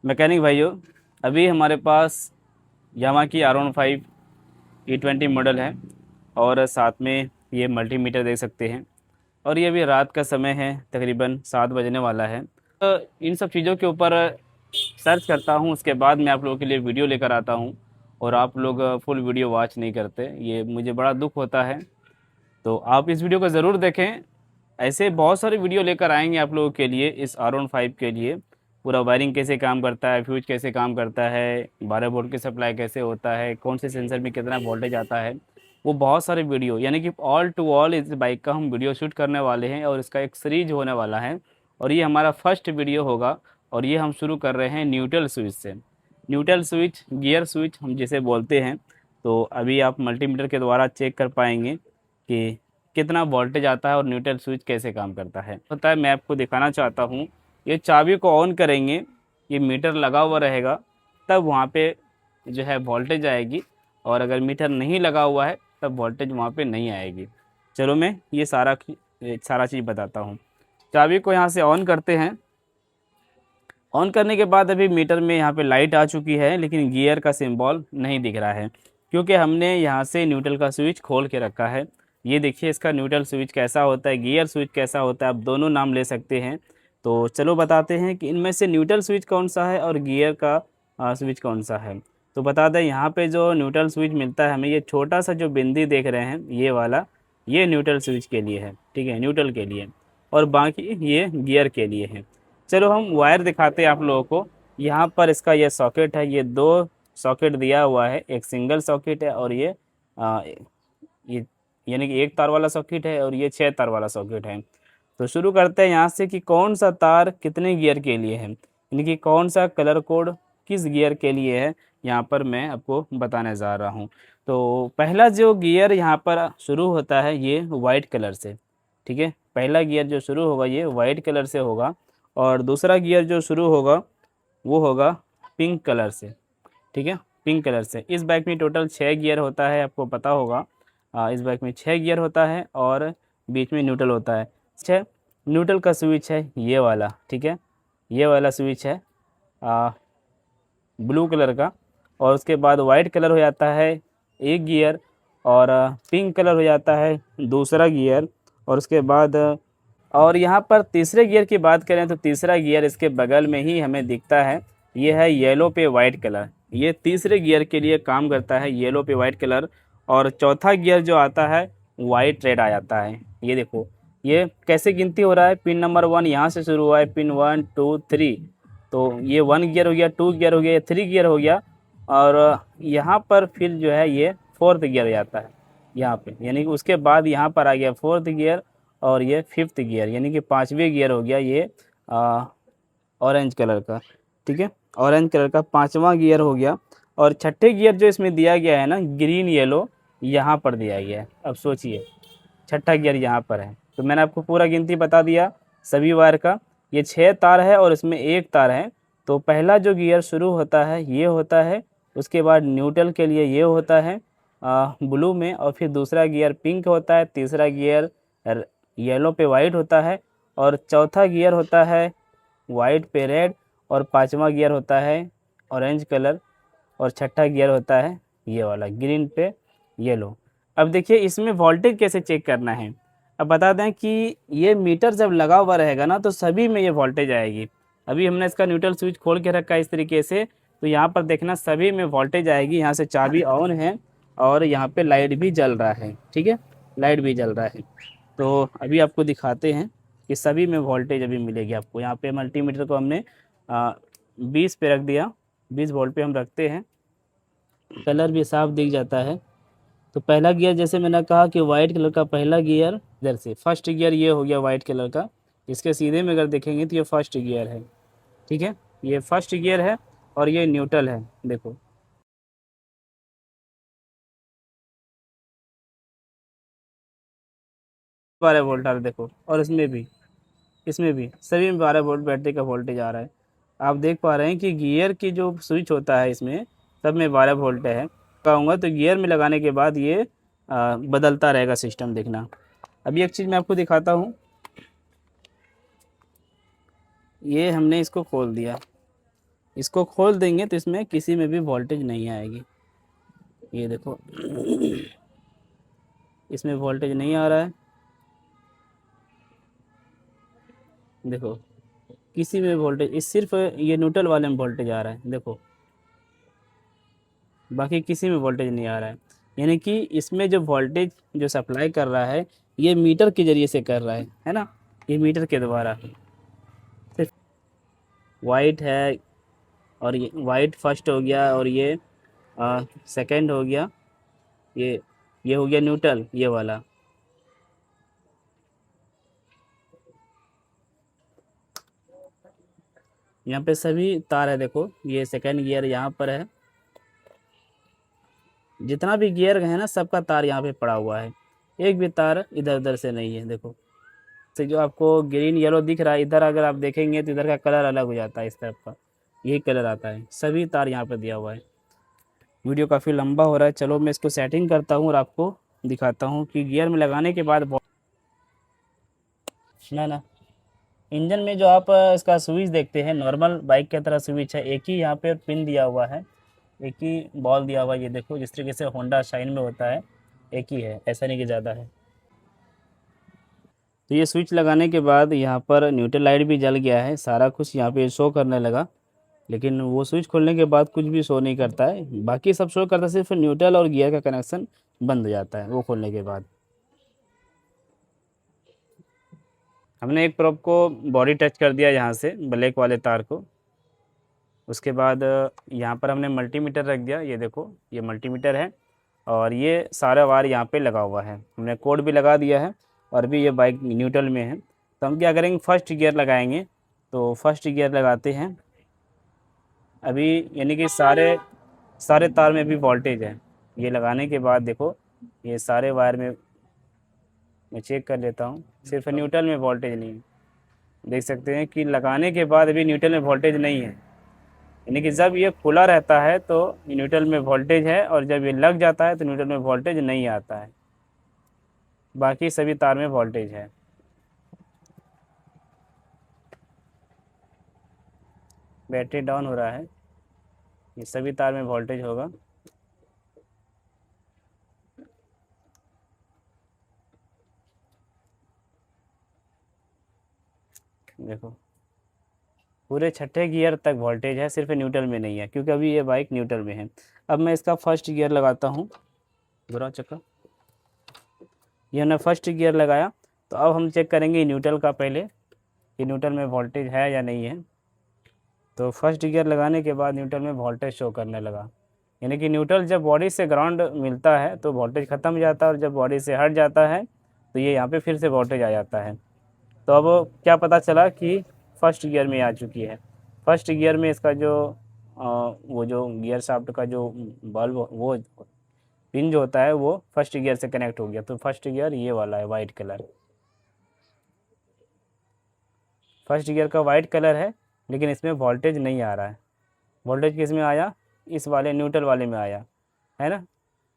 Mechanic भाइयों, अभी हमारे पास यामा की R15 E20 मॉडल है और साथ में ये मल्टीमीटर देख सकते हैं। और ये अभी रात का समय है, तकरीबन 7 बजने वाला है। तो इन सब चीज़ों के ऊपर सर्च करता हूँ, उसके बाद मैं आप लोगों के लिए वीडियो लेकर आता हूँ और आप लोग फुल वीडियो वॉच नहीं करते, ये मुझे बड़ा दुख होता है। तो आप इस वीडियो को ज़रूर देखें। ऐसे बहुत सारे वीडियो लेकर आएंगे आप लोगों के लिए इस R15 के लिए। पूरा वायरिंग कैसे काम करता है, फ्यूज कैसे काम करता है, 12 वोल्ट की सप्लाई कैसे होता है, कौन से सेंसर में कितना वोल्टेज आता है, वो बहुत सारे वीडियो, यानी कि ऑल टू ऑल इस बाइक का हम वीडियो शूट करने वाले हैं और इसका एक सीरीज होने वाला है। और ये हमारा फर्स्ट वीडियो होगा और ये हम शुरू कर रहे हैं न्यूट्रल स्विच से। न्यूट्रल स्विच, गियर स्विच हम जिसे बोलते हैं। तो अभी आप मल्टीमीटर के द्वारा चेक कर पाएंगे कि कितना वोल्टेज आता है और न्यूट्रल स्विच कैसे काम करता है। पता है, मैं आपको दिखाना चाहता हूँ। ये चाबी को ऑन करेंगे, ये मीटर लगा हुआ रहेगा, तब वहाँ पे जो है वोल्टेज आएगी। और अगर मीटर नहीं लगा हुआ है तब वोल्टेज वहाँ पे नहीं आएगी। चलो मैं ये सारा चीज़ बताता हूँ। चाबी को यहाँ से ऑन करते हैं। ऑन करने के बाद अभी मीटर में यहाँ पे लाइट आ चुकी है, लेकिन गियर का सिंबल नहीं दिख रहा है क्योंकि हमने यहाँ से न्यूट्रल का स्विच खोल के रखा है। ये देखिए इसका न्यूट्रल स्विच कैसा होता है, गियर स्विच कैसा होता है, आप दोनों नाम ले सकते हैं। तो चलो बताते हैं कि इनमें से न्यूट्रल स्विच कौन सा है और गियर का स्विच कौन सा है। तो बता दें, यहाँ पे जो न्यूट्रल स्विच मिलता है हमें, ये छोटा सा जो बिंदी देख रहे हैं ये वाला, ये न्यूट्रल स्विच के लिए है, ठीक है, न्यूट्रल के लिए। और बाकी ये गियर के लिए है। चलो हम वायर दिखाते हैं आप लोगों को। यहाँ पर इसका ये सॉकेट है, ये दो सॉकेट दिया हुआ है, एक सिंगल सॉकेट है और ये यानी कि एक तार वाला सॉकेट है और ये 6 तार वाला सॉकेट है। तो शुरू करते हैं यहाँ से कि कौन सा तार कितने गियर के लिए है, यानी कि कौन सा कलर कोड किस गियर के लिए है, यहाँ पर मैं आपको बताने जा रहा हूँ। तो पहला जो गियर यहाँ पर शुरू होता है ये वाइट कलर से, ठीक है। पहला गियर जो शुरू होगा ये वाइट कलर से होगा और दूसरा गियर जो शुरू होगा वो होगा पिंक कलर से, ठीक है, पिंक कलर से। इस बाइक में टोटल 6 गियर होता है, आपको पता होगा। इस बाइक में 6 गियर होता है और बीच में न्यूट्रल होता है। 6 न्यूट्रल का स्विच है ये वाला, ठीक है, ये वाला स्विच है ब्लू कलर का। और उसके बाद वाइट कलर हो जाता है एक गियर और पिंक कलर हो जाता है दूसरा गियर। और उसके बाद और यहाँ पर तीसरे गियर की बात करें तो तीसरा गियर इसके बगल में ही हमें दिखता है, ये है येलो पे वाइट कलर। ये तीसरे गियर के लिए काम करता है, येलो पे वाइट कलर। और चौथा गियर जो आता है वाइट रेड आ जाता है। ये देखो ये कैसे गिनती हो रहा है, पिन नंबर 1 यहाँ से शुरू हुआ है, पिन 1 2 3। तो ये 1 गियर हो गया, 2 गियर हो गया, 3 गियर हो गया। और यहाँ पर फिर जो है ये 4th गियर जाता है यहाँ पे, यानी कि उसके बाद यहाँ पर आ गया 4th गियर और ये 5th गियर, यानी कि 5वें गियर हो गया ये ऑरेंज कलर का, ठीक है, ऑरेंज कलर का 5वां गियर हो गया। और छठे गियर जो इसमें दिया गया है ना, ग्रीन येलो, यहाँ पर दिया गया है। अब सोचिए छठा गियर यहाँ पर है। तो मैंने आपको पूरा गिनती बता दिया सभी वायर का। ये 6 तार है और इसमें एक तार है। तो पहला जो गियर शुरू होता है ये होता है, उसके बाद न्यूट्रल के लिए ये होता है ब्लू में, और फिर दूसरा गियर पिंक होता है, तीसरा गियर येलो पे वाइट होता है, और चौथा गियर होता है वाइट पे रेड, और 5वां गियर होता है ऑरेंज कलर, और छठा गियर होता है ये वाला ग्रीन पे येलो। अब देखिए इसमें वोल्टेज कैसे चेक करना है। अब बता दें कि ये मीटर जब लगा हुआ रहेगा ना तो सभी में ये वोल्टेज आएगी। अभी हमने इसका न्यूट्रल स्विच खोल के रखा है इस तरीके से, तो यहाँ पर देखना सभी में वोल्टेज आएगी। यहाँ से चाबी ऑन है और यहाँ पे लाइट भी जल रहा है, ठीक है, लाइट भी जल रहा है। तो अभी आपको दिखाते हैं कि सभी में वोल्टेज अभी मिलेगी आपको। यहाँ पे मल्टीमीटर को हमने 20 पे रख दिया, 20 वोल्ट पे हम रखते हैं, कलर भी साफ दिख जाता है। तो पहला गियर जैसे मैंने कहा कि वाइट कलर का पहला गियर, इधर से फर्स्ट गियर ये हो गया वाइट कलर का। इसके सीधे में अगर देखेंगे तो ये फर्स्ट गियर है, ठीक है, ये फर्स्ट गियर है और ये न्यूट्रल है। देखो 12 वोल्ट आ रहा है देखो, और इसमें भी सभी में 12 वोल्ट बैटरी का वोल्टेज आ रहा है। आप देख पा रहे हैं कि गियर की जो स्विच होता है इसमें सब में 12 वोल्ट है। कहूँगा तो गियर में लगाने के बाद ये बदलता रहेगा सिस्टम, देखना। अभी एक चीज़ मैं आपको दिखाता हूँ। ये हमने इसको खोल दिया, इसको खोल देंगे तो इसमें किसी में भी वोल्टेज नहीं आएगी। ये देखो इसमें वोल्टेज नहीं आ रहा है, देखो किसी में वोल्टेज, इस सिर्फ ये न्यूट्रल वाले में वोल्टेज आ रहा है देखो, बाकी किसी में वोल्टेज नहीं आ रहा है। यानी कि इसमें जो वोल्टेज जो सप्लाई कर रहा है ये मीटर के ज़रिए से कर रहा है ना, ये मीटर के द्वारा। सिर्फ वाइट है, और ये वाइट फर्स्ट हो गया, और ये सेकंड हो गया, ये ये हो गया न्यूट्रल ये वाला। यहाँ पे सभी तार है देखो, ये सेकंड गियर यहाँ पर है, जितना भी गियर है ना सबका तार यहाँ पे पड़ा हुआ है, एक भी तार इधर उधर से नहीं है देखो। से जो आपको ग्रीन येलो दिख रहा है इधर, अगर आप देखेंगे तो इधर का कलर अलग हो जाता है, इस तरफ का यही कलर आता है। सभी तार यहाँ पर दिया हुआ है। वीडियो काफ़ी लंबा हो रहा है, चलो मैं इसको सेटिंग करता हूँ और आपको दिखाता हूँ कि गियर में लगाने के बाद ना इंजन में जो आप इसका स्विच देखते हैं नॉर्मल बाइक की तरह स्विच है, एक ही यहाँ पे पिन दिया हुआ है, एक ही बॉल दिया हुआ है, ये देखो जिस तरीके से होंडा शाइन में होता है एक ही है, ऐसा नहीं कि ज़्यादा है। तो ये स्विच लगाने के बाद यहाँ पर न्यूट्रल लाइट भी जल गया है, सारा कुछ यहाँ पे शो करने लगा, लेकिन वो स्विच खोलने के बाद कुछ भी शो नहीं करता है, बाकी सब शो करता है, सिर्फ न्यूट्रल और गियर का कनेक्शन बंद हो जाता है वो खोलने के बाद। हमने एक प्रोब को बॉडी टच कर दिया यहाँ से ब्लैक वाले तार को, उसके बाद यहाँ पर हमने मल्टीमीटर रख दिया, ये देखो ये मल्टीमीटर है, और ये सारा वायर यहाँ पे लगा हुआ है, हमने कोड भी लगा दिया है, और भी ये बाइक न्यूट्रल में है। तो हम क्या करेंगे, फर्स्ट गियर लगाएंगे, तो फर्स्ट गियर लगाते हैं अभी, यानी कि सारे सारे तार में भी वोल्टेज है। ये लगाने के बाद देखो ये सारे वायर में मैं चेक कर लेता हूँ, सिर्फ न्यूट्रल में वोल्टेज नहीं है, देख सकते हैं कि लगाने के बाद भी न्यूट्रल में वोल्टेज नहीं है। यानी कि जब ये खुला रहता है तो न्यूट्रल में वोल्टेज है, और जब ये लग जाता है तो न्यूट्रल में वोल्टेज नहीं आता है, बाकी सभी तार में वोल्टेज है। बैटरी डाउन हो रहा है, ये सभी तार में वोल्टेज होगा। देखो पूरे छठे गियर तक वोल्टेज है, सिर्फ न्यूट्रल में नहीं है, क्योंकि अभी ये बाइक न्यूट्रल में है। अब मैं इसका फर्स्ट गियर लगाता हूँ, बुरा चक्का, ये हमने फर्स्ट गियर लगाया, तो अब हम चेक करेंगे न्यूट्रल का पहले, कि न्यूट्रल में वोल्टेज है या नहीं है। तो फर्स्ट गियर लगाने के बाद न्यूट्रल में वोल्टेज शो करने लगा, यानी कि न्यूट्रल जब बॉडी से ग्राउंड मिलता है तो वोल्टेज ख़त्म हो जाता है, और जब बॉडी से हट जाता है तो ये यहाँ पे फिर से वोल्टेज आ जाता है। तो अब क्या पता चला कि फर्स्ट गियर में आ चुकी है। फर्स्ट गियर में इसका जो वो जो गियर शाफ्ट का जो बल्ब वो पिन जो होता है वो फर्स्ट गियर से कनेक्ट हो गया, तो फर्स्ट गियर ये वाला है वाइट कलर, फर्स्ट गियर का वाइट कलर है, लेकिन इसमें वोल्टेज नहीं आ रहा है। वोल्टेज किस में आया, इस वाले न्यूट्रल वाले में आया है ना।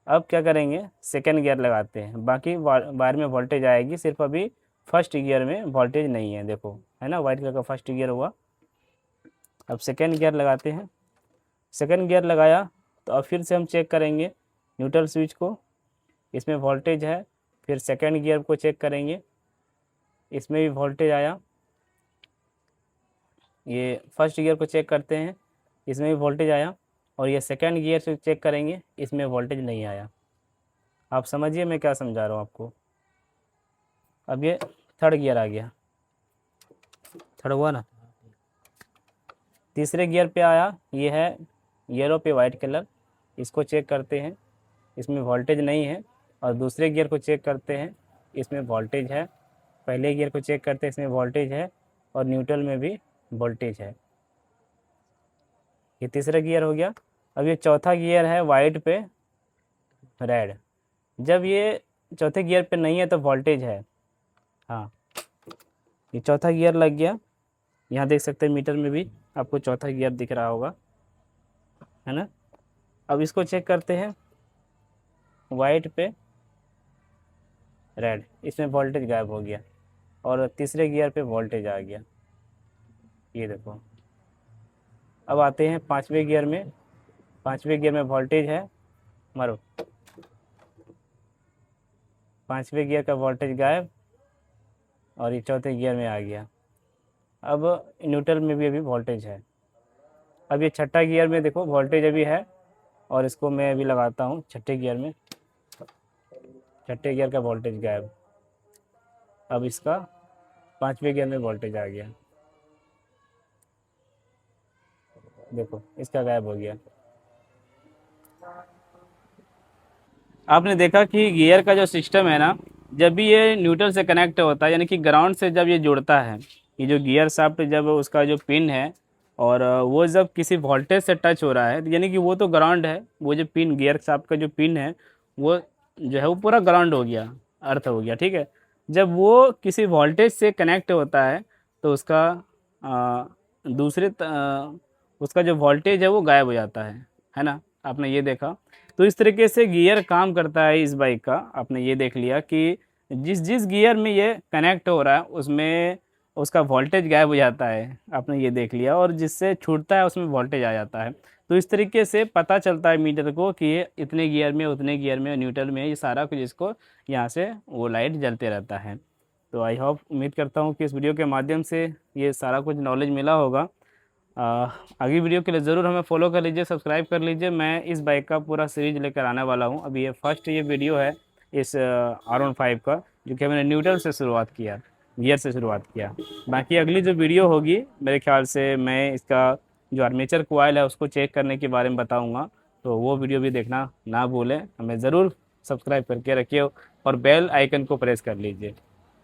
अब क्या करेंगे, सेकेंड गियर लगाते हैं, बाकी वायर में वोल्टेज आएगी, सिर्फ अभी फर्स्ट गियर में वोल्टेज नहीं है, देखो है ना वाइट कलर का फर्स्ट गियर हुआ। अब सेकेंड गियर लगाते हैं, सेकेंड गियर लगाया तो अब फिर से हम चेक करेंगे न्यूट्रल स्विच को, इसमें वोल्टेज है, फिर सेकेंड गियर को चेक करेंगे, इसमें भी वोल्टेज आया। ये फर्स्ट गियर को चेक करते हैं, इसमें भी वोल्टेज आया, और ये सेकेंड गियर से चेक करेंगे, इसमें वोल्टेज नहीं आया। आप समझिए मैं क्या समझा रहा हूँ आपको। अब ये थर्ड गियर आ गया, थर्ड हुआ ना, तीसरे गियर पे आया, ये है येलो पे वाइट कलर, इसको चेक करते हैं, इसमें वोल्टेज नहीं है। और दूसरे गियर को चेक करते हैं, इसमें वोल्टेज है। पहले गियर को चेक करते हैं, इसमें वोल्टेज है, और न्यूट्रल में भी वोल्टेज है। ये तीसरा गियर हो गया। अब ये चौथा गियर है वाइट पे रेड, जब ये चौथे गियर पे नहीं है तो वोल्टेज है। हाँ ये चौथा गियर लग गया, यहाँ देख सकते हैं मीटर में भी आपको चौथा गियर दिख रहा होगा, है ना। अब इसको चेक करते हैं, वाइट पे रेड, इसमें वोल्टेज गायब हो गया, और तीसरे गियर पे वोल्टेज आ गया, ये देखो अब आते हैं पाँचवें गियर में। पाँचवें गियर में वोल्टेज है, मारो, पाँचवें गियर का वोल्टेज गायब और ये चौथे गियर में आ गया। अब न्यूट्रल में भी अभी वोल्टेज है। अब ये छठा गियर में देखो वोल्टेज अभी है, और इसको मैं अभी लगाता हूँ छठे गियर में। छठे गियर का वोल्टेज गायब। अब इसका पाँचवें गियर में वोल्टेज आ गया, देखो इसका गायब हो गया। आपने देखा कि गियर का जो सिस्टम है ना, जब भी ये न्यूट्रल से कनेक्ट होता है, यानी कि ग्राउंड से जब ये जुड़ता है, ये जो गियर शाफ्ट जब उसका जो पिन है, और वो जब किसी वोल्टेज से टच हो रहा है, यानी कि वो तो ग्राउंड है, वो जो पिन गियर शाफ्ट का जो पिन है वो जो है वो पूरा ग्राउंड हो गया, अर्थ हो गया, ठीक है। जब वो किसी वोल्टेज से कनेक्ट होता है तो उसका उसका जो वोल्टेज है वो गायब हो जाता है ना। आपने ये देखा। तो इस तरीके से गियर काम करता है इस बाइक का। आपने ये देख लिया कि जिस जिस गियर में ये कनेक्ट हो रहा है उसमें उसका वोल्टेज गायब हो जाता है, आपने ये देख लिया, और जिससे छूटता है उसमें वोल्टेज आ जाता है। तो इस तरीके से पता चलता है मीटर को कि ये इतने गियर में, उतने गियर में, न्यूट्रल में, ये सारा कुछ इसको यहाँ से वो लाइट जलते रहता है। तो आई होप, उम्मीद करता हूँ कि इस वीडियो के माध्यम से ये सारा कुछ नॉलेज मिला होगा। आगे वीडियो के लिए ज़रूर हमें फॉलो कर लीजिए, सब्सक्राइब कर लीजिए। मैं इस बाइक का पूरा सीरीज लेकर आने वाला हूँ। अभी ये फर्स्ट ये वीडियो है इस R15 का, जो कि मैंने न्यूट्रल से शुरुआत किया, गियर से शुरुआत किया। बाकी अगली जो वीडियो होगी मेरे ख्याल से मैं इसका जो आर्मेचर कोयल है उसको चेक करने के बारे में बताऊँगा। तो वो वीडियो भी देखना ना भूलें। हमें ज़रूर सब्सक्राइब करके रखिए और बेल आइकन को प्रेस कर लीजिए।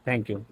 Thank you.